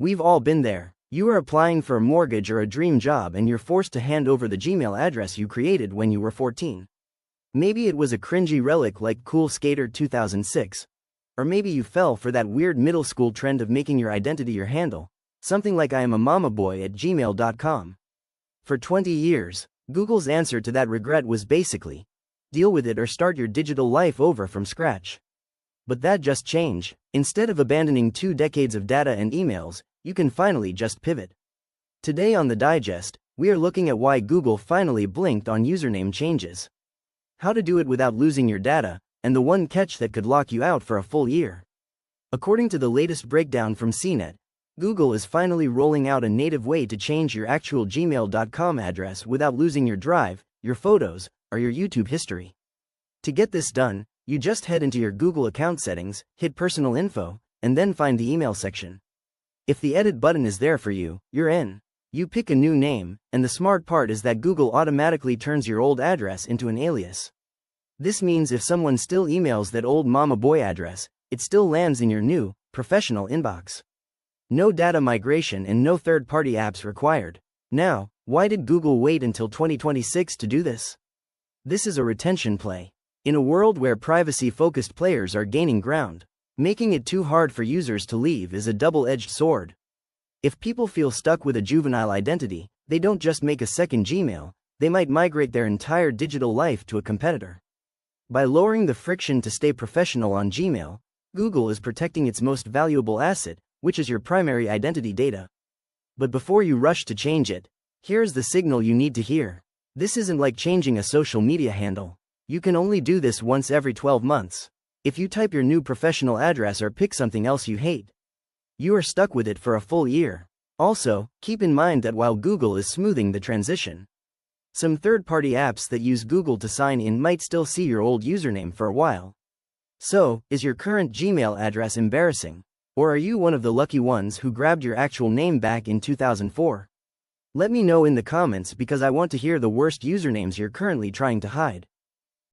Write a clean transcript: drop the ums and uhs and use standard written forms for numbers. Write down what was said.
We've all been there. You are applying for a mortgage or a dream job and you're forced to hand over the Gmail address you created when you were 14. Maybe it was a cringy relic like Cool Skater 2006. Or maybe you fell for that weird middle school trend of making your identity your handle, something like I am a mama boy at gmail.com. For 20 years, Google's answer to that regret was basically, deal with it or start your digital life over from scratch. But that just changed. Instead of abandoning 2 decades of data and emails, you can finally just pivot. Today on the Digest, we are looking at why Google finally blinked on username changes. How to do it without losing your data, and the one catch that could lock you out for a full year. According to the latest breakdown from CNET, Google is finally rolling out a native way to change your actual gmail.com address without losing your drive, your photos, or your YouTube history. To get this done, you just head into your Google account settings, hit personal info, and then find the email section. If the edit button is there for you, you're in. You pick a new name, and the smart part is that Google automatically turns your old address into an alias. This means if someone still emails that old mama boy address, it still lands in your new, professional inbox. No data migration and no third-party apps required. Now, why did Google wait until 2026 to do this? This is a retention play. In a world where privacy-focused players are gaining ground, making it too hard for users to leave is a double-edged sword. If people feel stuck with a juvenile identity, they don't just make a second Gmail, they might migrate their entire digital life to a competitor. By lowering the friction to stay professional on Gmail, Google is protecting its most valuable asset, which is your primary identity data. But before you rush to change it, here's the signal you need to hear. This isn't like changing a social media handle. You can only do this once every 12 months. If you type your new professional address or pick something else you hate, you are stuck with it for a full year. Also, keep in mind that while Google is smoothing the transition, some third-party apps that use Google to sign in might still see your old username for a while. So, is your current Gmail address embarrassing? Or are you one of the lucky ones who grabbed your actual name back in 2004? Let me know in the comments because I want to hear the worst usernames you're currently trying to hide.